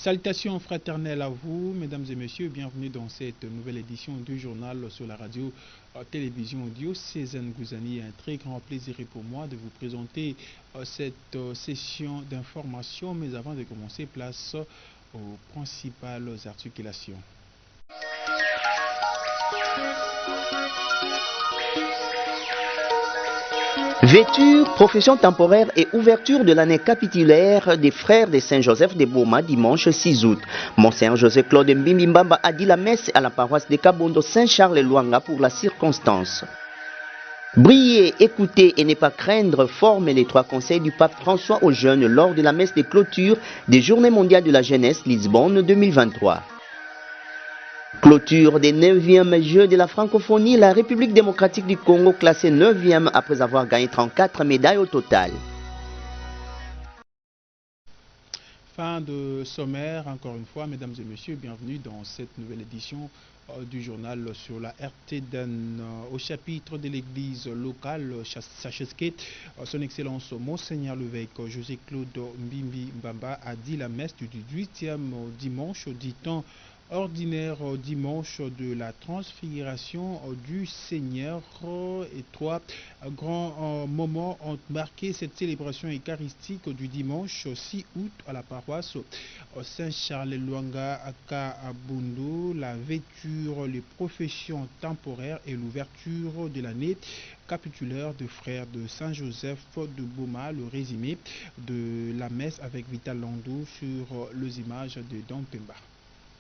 Salutations fraternelles à vous, mesdames et messieurs. Bienvenue dans cette nouvelle édition du journal sur la radio télévision diocésaine Gouzani. Un très grand plaisir pour moi de vous présenter cette session d'information. Mais avant de commencer, place aux principales articulations. Vêture, profession temporaire et ouverture de l'année capitulaire des frères de Saint-Joseph de Boma dimanche 6 août. Monseigneur José-Claude Mbimbamba a dit la messe à la paroisse de Kabondo Saint-Charles-Luanga pour la circonstance. Briller, écouter et ne pas craindre forment les trois conseils du pape François aux jeunes lors de la messe de clôture des Journées mondiales de la jeunesse Lisbonne 2023. Clôture des 9e Jeux de la francophonie, la République démocratique du Congo classée 9e après avoir gagné 34 médailles au total. Fin de sommaire, encore une fois, mesdames et messieurs, bienvenue dans cette nouvelle édition du journal sur la RTDN. Au chapitre de l'église locale Sacheske, son excellence Monseigneur l'évêque José-Claude Mbimbamba a dit la messe du 18e dimanche du temps ordinaire dimanche de la transfiguration du Seigneur. Et trois grands moments ont marqué cette célébration eucharistique du dimanche 6 août à la paroisse Saint-Charles-Luanga à Kabondo, la vêture, les professions temporaires et l'ouverture de l'année capitulaire de frères de Saint-Joseph de Boma, le résumé de la messe avec Vital Landou sur les images de Don Pemba.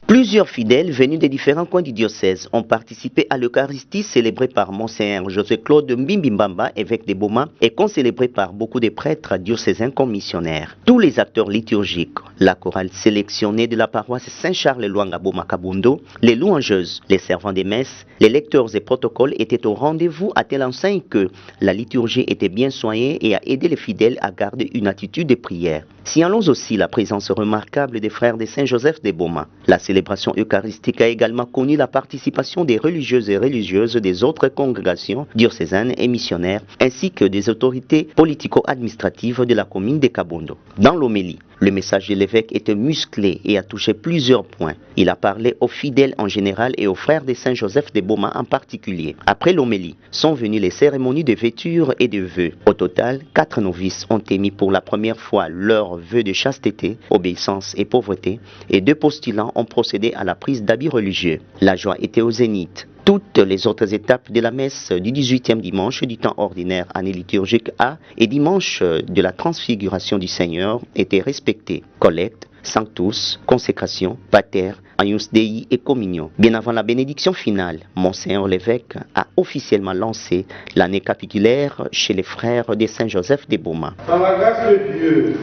Plusieurs fidèles venus des différents coins du diocèse ont participé à l'Eucharistie célébrée par Monseigneur José-Claude Mbimbamba, évêque de Boma, et concélébrée par beaucoup de prêtres diocésains comme missionnaires. Tous les acteurs liturgiques, la chorale sélectionnée de la paroisse Saint-Charles-Luanga Boma Kabondo, les louangeuses, les servants des messes, les lecteurs et protocoles étaient au rendez-vous à telle enseigne que la liturgie était bien soignée et a aidé les fidèles à garder une attitude de prière. Signalons aussi la présence remarquable des frères de Saint-Joseph de Boma. La célébration eucharistique a également connu la participation des religieuses et religieuses des autres congrégations diocésaines et missionnaires, ainsi que des autorités politico-administratives de la commune de Kabondo. Dans l'homélie, le message de l'évêque était musclé et a touché plusieurs points. Il a parlé aux fidèles en général et aux frères de Saint-Joseph de Boma en particulier. Après l'homélie, sont venues les cérémonies de vêture et de vœux. Au total, 4 novices ont émis pour la première fois leurs vœux de chasteté, obéissance et pauvreté, et 2 postulants ont procédé à la prise d'habits religieux. La joie était au zénith. Toutes les autres étapes de la messe du 18e dimanche du temps ordinaire année liturgique A et dimanche de la transfiguration du Seigneur étaient respectées. Collecte, Sanctus, consécration, pater, Agnus Dei et communion. Bien avant la bénédiction finale, Monseigneur l'évêque a officiellement lancé l'année capitulaire chez les frères de Saint-Joseph de Boma. Par la grâce de Dieu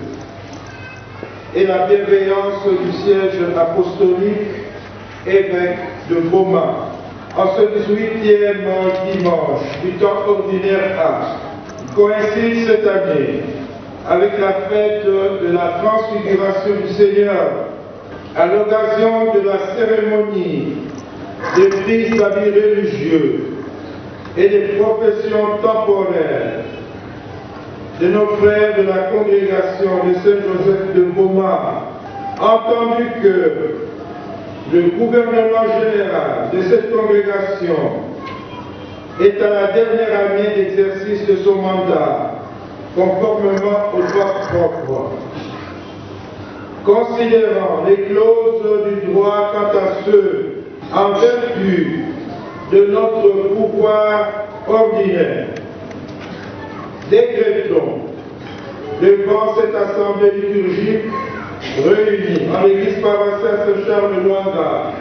et la bienveillance du siège apostolique évêque de Boma, en ce 18e dimanche du temps ordinaire A, coïncide cette année avec la fête de la transfiguration du Seigneur à l'occasion de la cérémonie des prises d'habits religieux et des professions temporaires de nos frères de la congrégation de Saint-Joseph de Boma, entendu que le gouvernement général de cette congrégation est à la dernière année d'exercice de son mandat, conformément aux droits propres. Considérant les clauses du droit quant à ceux en vertu de notre pouvoir ordinaire, décrétons devant cette assemblée liturgique réunis en l'église paroissiale Saint-Charles-Luanga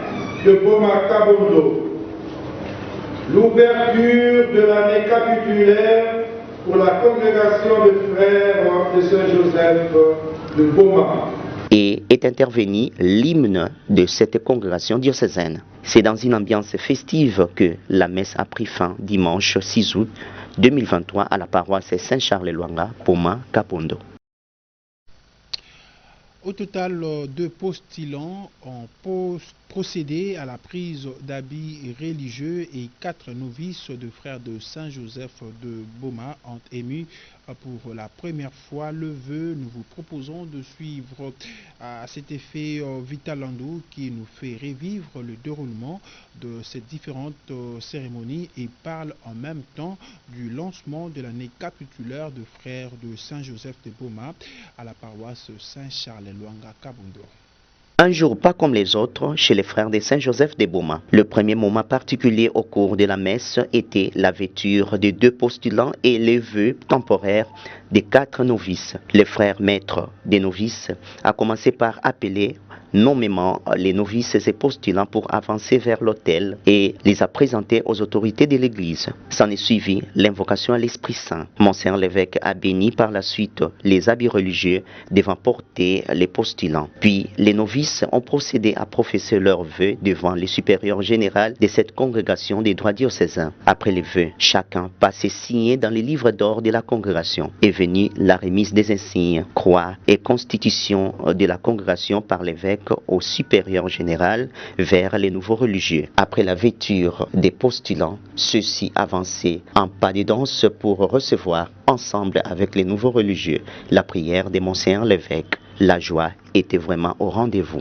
de Boma Kabondo, l'ouverture de l'année capitulaire pour la congrégation de frères de Saint-Joseph de Boma. Et est intervenu l'hymne de cette congrégation diocésaine. C'est dans une ambiance festive que la messe a pris fin dimanche 6 août 2023 à la paroisse Saint-Charles-Luanga, Boma Kabondo. Au total, 2 postulants ont procédé à la prise d'habits religieux et 4 novices de frères de Saint-Joseph de Boma ont émis pour la première fois le vœu. Nous vous proposons de suivre à cet effet Vital Landou qui nous fait revivre le déroulement de ces différentes cérémonies et parle en même temps du lancement de l'année capitulaire de frères de Saint-Joseph de Boma à la paroisse Saint-Charles-Luanga Kabundo. Un jour pas comme les autres chez les frères de Saint-Joseph de Boma. Le premier moment particulier au cours de la messe était la vêture des 2 postulants et les vœux temporaires des 4 novices. Le frère maître des novices a commencé par appeler nommément les novices et postulants pour avancer vers l'autel et les a présentés aux autorités de l'Église. S'en est suivi l'invocation à l'Esprit Saint. Monseigneur l'évêque a béni par la suite les habits religieux devant porter les postulants. Puis les novices ont procédé à professer leurs vœux devant le supérieur général de cette congrégation des droits diocésains. Après les vœux, chacun passait signer dans les livres d'or de la congrégation. Est venue la remise des insignes, croix et constitution de la congrégation par l'évêque au supérieur général vers les nouveaux religieux. Après la vêture des postulants, ceux-ci avançaient en pas de danse pour recevoir ensemble avec les nouveaux religieux la prière de Monseigneur l'évêque. La joie était vraiment au rendez-vous.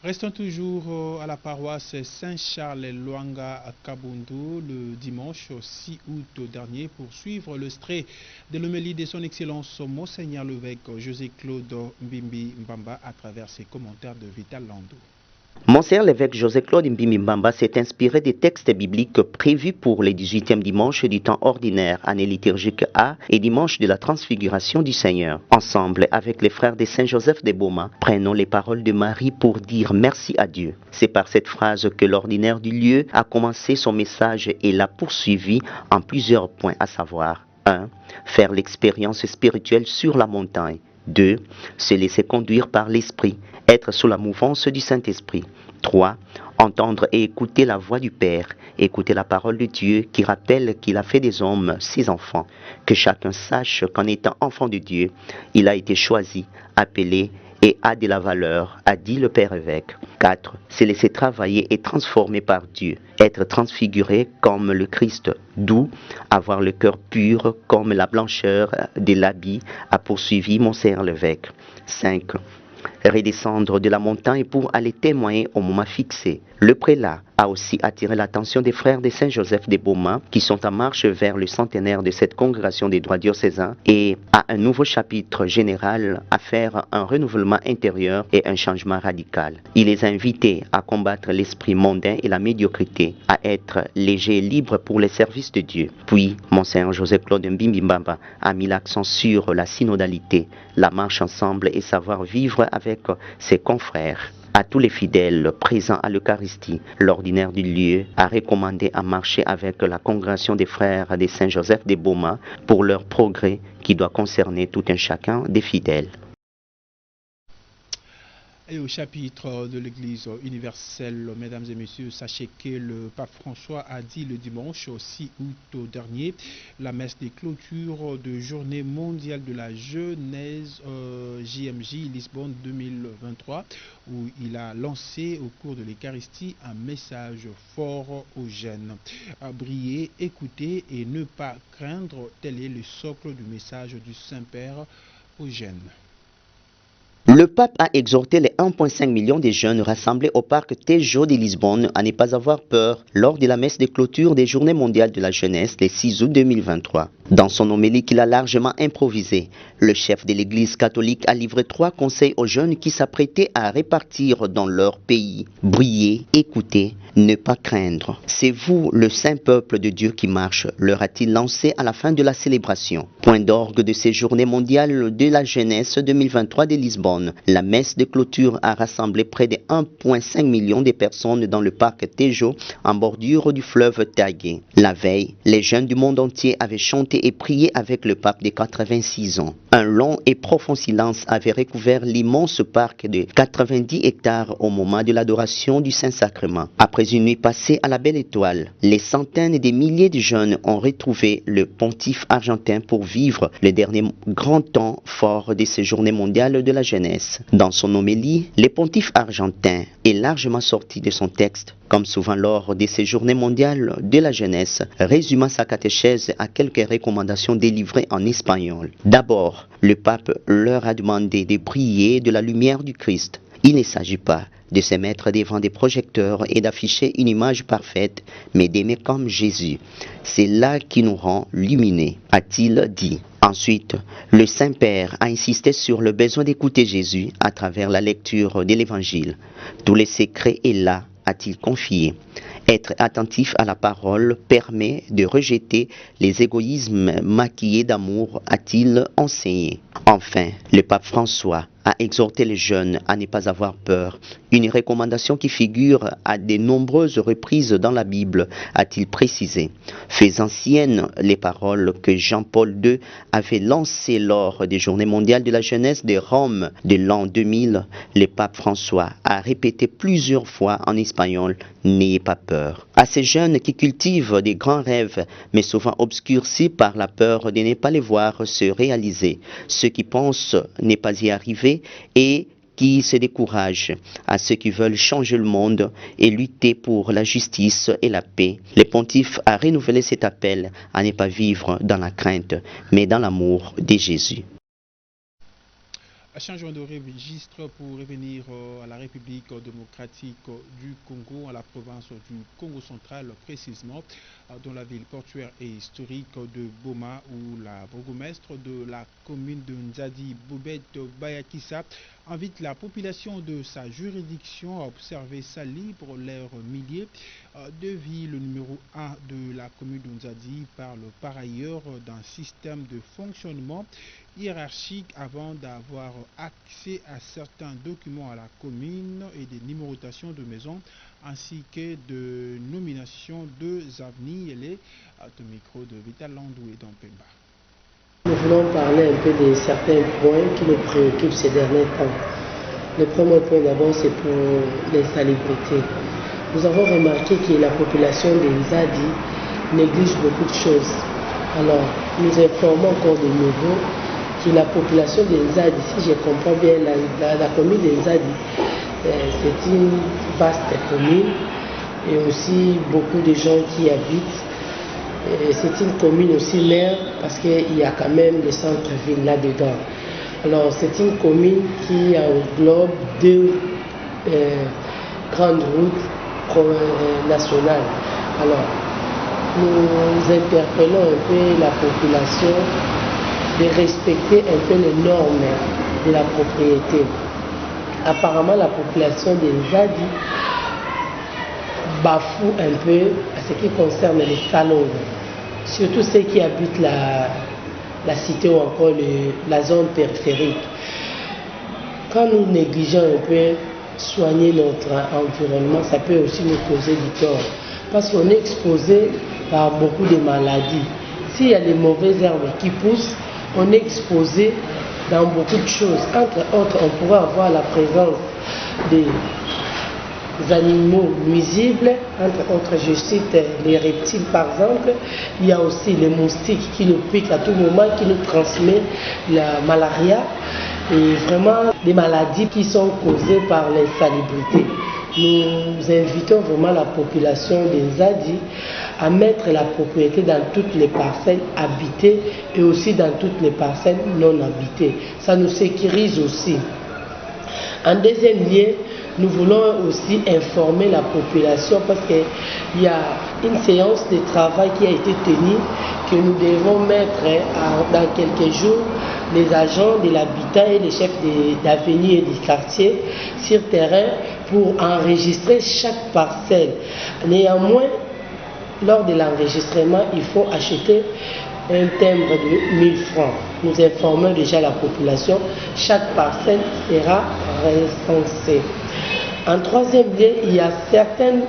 Restons toujours à la paroisse Saint-Charles-Luanga à Kabundo le dimanche 6 août dernier pour suivre le strait de l'homélie de son Excellence Monseigneur l'évêque José-Claude Mbimbi Mbamba à travers ses commentaires de Vital Landou. Monseigneur l'évêque José-Claude Mbimbi Mbamba s'est inspiré des textes bibliques prévus pour les 18e dimanches du temps ordinaire, année liturgique A et dimanche de la transfiguration du Seigneur. Ensemble, avec les frères de Saint-Joseph de Boma, prenons les paroles de Marie pour dire merci à Dieu. C'est par cette phrase que l'ordinaire du lieu a commencé son message et l'a poursuivi en plusieurs points, à savoir 1. Faire l'expérience spirituelle sur la montagne. 2. Se laisser conduire par l'Esprit, être sous la mouvance du Saint-Esprit. 3. Entendre et écouter la voix du Père, écouter la parole de Dieu qui rappelle qu'il a fait des hommes ses enfants, que chacun sache qu'en étant enfant de Dieu, il a été choisi, appelé et a de la valeur, a dit le Père évêque. 4. Se laisser travailler et transformer par Dieu, être transfiguré comme le Christ, d'où avoir le cœur pur comme la blancheur de l'habit, a poursuivi Monseigneur l'évêque. 5. Redescendre de la montagne pour aller témoigner au moment fixé. Le prélat a aussi attiré l'attention des frères de Saint-Joseph de Boma qui sont en marche vers le centenaire de cette congrégation des droits diocésains et à un nouveau chapitre général à faire un renouvellement intérieur et un changement radical. Il les a invités à combattre l'esprit mondain et la médiocrité, à être légers et libres pour les services de Dieu. Puis, Monseigneur José-Claude Mbimbi Mbamba a mis l'accent sur la synodalité, la marche ensemble et savoir vivre avec ses confrères. À tous les fidèles présents à l'Eucharistie, l'ordinaire du lieu a recommandé à marcher avec la congrégation des frères de Saint-Joseph de Boma pour leur progrès qui doit concerner tout un chacun des fidèles. Et au chapitre de l'Église universelle, mesdames et messieurs, sachez que le pape François a dit le dimanche 6 août dernier la messe des clôtures de Journée mondiale de la jeunesse JMJ Lisbonne 2023 où il a lancé au cours de l'Eucharistie un message fort aux jeunes. Briller, écouter et ne pas craindre, tel est le socle du message du Saint-Père aux jeunes. Le pape a exhorté les 1,5 million de jeunes rassemblés au parc Tejo de Lisbonne à ne pas avoir peur lors de la messe de clôture des Journées mondiales de la jeunesse le 6 août 2023. Dans son homélie qu'il a largement improvisé, le chef de l'Église catholique a livré 3 conseils aux jeunes qui s'apprêtaient à répartir dans leur pays. Briller, écouter, Ne pas craindre. C'est vous, le saint peuple de Dieu qui marche, leur a-t-il lancé à la fin de la célébration. Point d'orgue de ces journées mondiales de la jeunesse 2023 de Lisbonne. La messe de clôture a rassemblé près de 1,5 million de personnes dans le parc Tejo, en bordure du fleuve Tagué. La veille, les jeunes du monde entier avaient chanté et prié avec le pape de 86 ans. Un long et profond silence avait recouvert l'immense parc de 90 hectares au moment de l'adoration du Saint-Sacrement. Après une nuit passée à la Belle Étoile, les centaines et des milliers de jeunes ont retrouvé le pontife argentin pour vivre le dernier grand temps fort de ces journées mondiales de la jeunesse. Dans son homélie, le pontife argentin est largement sorti de son texte, comme souvent lors de ces journées mondiales de la jeunesse, résumant sa catéchèse à quelques recommandations délivrées en espagnol. D'abord, le pape leur a demandé de briller de la lumière du Christ. Il ne s'agit pas de se mettre devant des projecteurs et d'afficher une image parfaite, mais d'aimer comme Jésus. C'est là qui nous rend lumineux, a-t-il dit. Ensuite, le Saint-Père a insisté sur le besoin d'écouter Jésus à travers la lecture de l'Évangile. Tous les secrets est là, a-t-il confié. Être attentif à la parole permet de rejeter les égoïsmes maquillés d'amour, a-t-il enseigné. Enfin, le pape François a exhorté les jeunes à ne pas avoir peur, une recommandation qui figure à de nombreuses reprises dans la Bible, a-t-il précisé, faisant siennes les paroles que Jean-Paul II avait lancées lors des Journées mondiales de la jeunesse de Rome de l'an 2000. Le pape François a répété plusieurs fois en espagnol « N'ayez pas peur ». À ces jeunes qui cultivent des grands rêves, mais souvent obscurcis par la peur de ne pas les voir se réaliser, ceux qui pensent ne pas y arriver et qui se découragent, à ceux qui veulent changer le monde et lutter pour la justice et la paix. Le pontife a renouvelé cet appel à ne pas vivre dans la crainte, mais dans l'amour de Jésus. Changeons de registre pour revenir à la République démocratique du Congo, à la province du Congo central précisément, dans la ville portuaire et historique de Boma, où la bourgmestre de la commune de Nzadi, Bobette Bayakissa, invite la population de sa juridiction à observer sa libre l'air millier de vie. Le numéro 1 de la commune de Nzadi parle par ailleurs d'un système de fonctionnement hiérarchique avant d'avoir accès à certains documents à la commune et des numérotations de maisons ainsi que de nominations de Zavni. Elle est au micro de Vital Landou et d'Ampemba. Nous voulons parler un peu de certains points qui nous préoccupent ces derniers temps. Le premier point d'abord, c'est pour l'insalubrité. Nous avons remarqué que la population des Nzadi néglige beaucoup de choses. Alors, nous informons encore de nouveau que la population des Nzadi, si je comprends bien, la commune des Nzadi, c'est une vaste commune et aussi beaucoup de gens qui habitent. C'est une commune aussi mère parce qu'il y a quand même le centre-ville là-dedans. Alors c'est une commune qui englobe deux grandes routes nationales. Alors nous interpellons un peu la population de respecter un peu les normes de la propriété. Apparemment la population des Nzadi bafoue un peu à ce qui concerne les salons, surtout ceux qui habitent la cité ou encore la zone périphérique. Quand nous négligeons un peu soigner notre environnement, ça peut aussi nous causer du tort, parce qu'on est exposé par beaucoup de maladies. S'il y a des mauvaises herbes qui poussent, on est exposé dans beaucoup de choses. Entre autres, on pourrait avoir la présence des animaux nuisibles, entre autres, je cite les reptiles par exemple. Il y a aussi les moustiques qui nous piquent à tout moment, qui nous transmettent la malaria et vraiment des maladies qui sont causées par l'insalubrité. Nous invitons vraiment la population des Nzadi à mettre la propriété dans toutes les parcelles habitées et aussi dans toutes les parcelles non habitées. Ça nous sécurise aussi. En deuxième lieu, nous voulons aussi informer la population parce qu'il y a une séance de travail qui a été tenue que nous devons mettre dans quelques jours les agents de l'habitat et les chefs d'avenue et des quartiers sur terrain pour enregistrer chaque parcelle. Néanmoins, lors de l'enregistrement, il faut acheter un timbre de 1000 francs. Nous informons déjà la population, chaque parcelle sera recensée. En troisième lieu, il y a certaines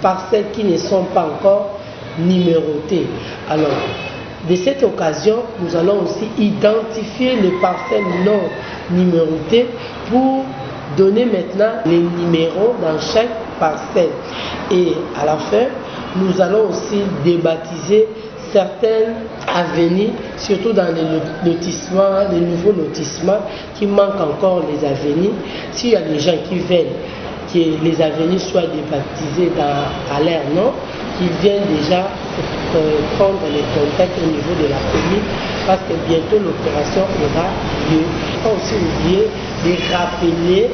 parcelles qui ne sont pas encore numérotées. Alors, de cette occasion, nous allons aussi identifier les parcelles non numérotées pour donner maintenant les numéros dans chaque parcelle. Et à la fin, nous allons aussi débaptiser certaines avenues, surtout dans les lotissements, les nouveaux lotissements qui manquent encore les avenues. S'il y a des gens qui veulent que les avenues soient débaptisées à leur nom, qu'ils viennent déjà prendre les contacts au niveau de la commune, parce que bientôt l'opération aura lieu. Il faut aussi oublier de rappeler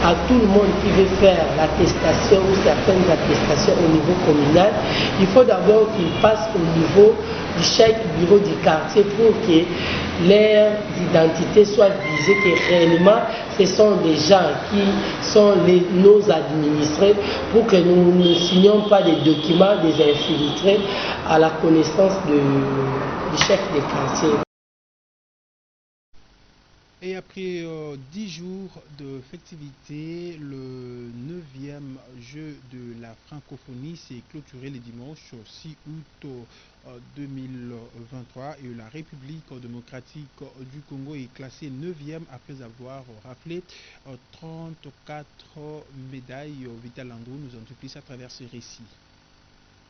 à tout le monde qui veut faire l'attestation ou certaines attestations au niveau communal, il faut d'abord qu'ils passent au niveau de chaque bureau du quartier pour que leurs identités soient visées, que réellement ce sont des gens qui sont nos administrés, pour que nous ne signions pas des documents des infiltrés à la connaissance du chef de quartier. Et après 10 jours de festivité, le 9e jeu de la francophonie s'est clôturé le dimanche 6 août 2023 et la République démocratique du Congo est classée 9e après avoir raflé 34 médailles. Vital Andrew nous en dit plus à travers ce récit.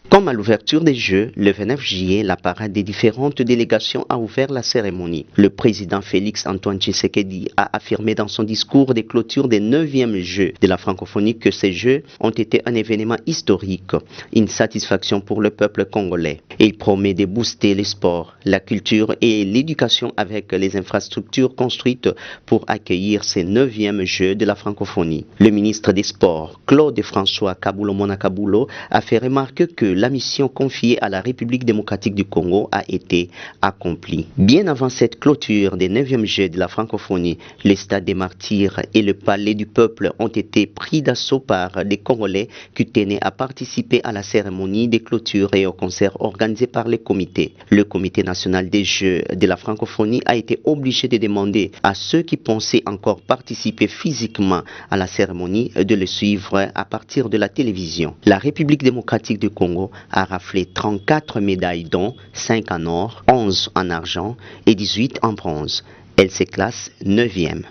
Comme à l'ouverture des Jeux, le 29 juillet, la parade des différentes délégations a ouvert la cérémonie. Le président Félix Antoine Tshisekedi a affirmé dans son discours de clôture des 9e Jeux de la francophonie que ces Jeux ont été un événement historique, une satisfaction pour le peuple congolais. Il promet de booster les sports, la culture et l'éducation avec les infrastructures construites pour accueillir ces 9e Jeux de la francophonie. Le ministre des Sports, Claude François Kabulo-Mona Kabulo, a fait remarquer que la mission confiée à la République démocratique du Congo a été accomplie. Bien avant cette clôture des 9e Jeux de la francophonie, le stade des Martyrs et le palais du peuple ont été pris d'assaut par des Congolais qui tenaient à participer à la cérémonie de clôture et au concert organisé par les comités. Le comité national des Jeux de la francophonie a été obligé de demander à ceux qui pensaient encore participer physiquement à la cérémonie de le suivre à partir de la télévision. La République démocratique du Congo a raflé 34 médailles dont 5 en or, 11 en argent et 18 en bronze. Elle se classe 9e.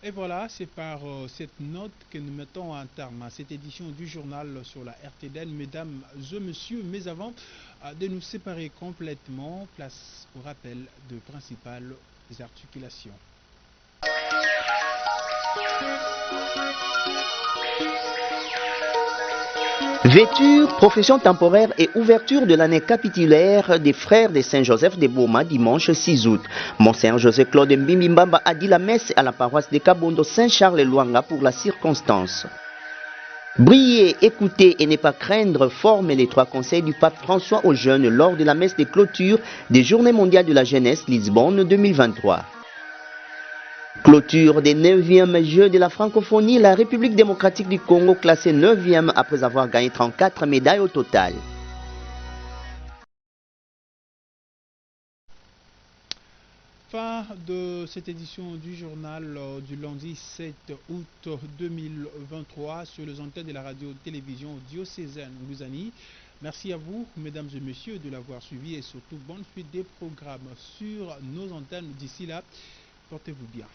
Et voilà, c'est par cette note que nous mettons un terme à cette édition du journal sur la RTDN. Mesdames et messieurs, mais avant de nous séparer complètement, place au rappel de principales articulations. Vêture, profession temporaire et ouverture de l'année capitulaire des frères de Saint-Joseph de Boma dimanche 6 août. Monseigneur José Claude Mbimbamba a dit la messe à la paroisse de Kabondo Saint-Charles-Luanga pour la circonstance. Briller, écouter et ne pas craindre forment les 3 conseils du pape François aux jeunes lors de la messe de clôture des Journées mondiales de la jeunesse Lisbonne 2023. Clôture des 9e Jeux de la francophonie, la République démocratique du Congo classée 9e après avoir gagné 34 médailles au total. Fin de cette édition du journal du lundi 7 août 2023 sur les antennes de la radio-télévision diocésaine Lusani. Merci à vous, mesdames et messieurs, de l'avoir suivi et surtout bonne suite des programmes sur nos antennes. D'ici là, portez-vous bien.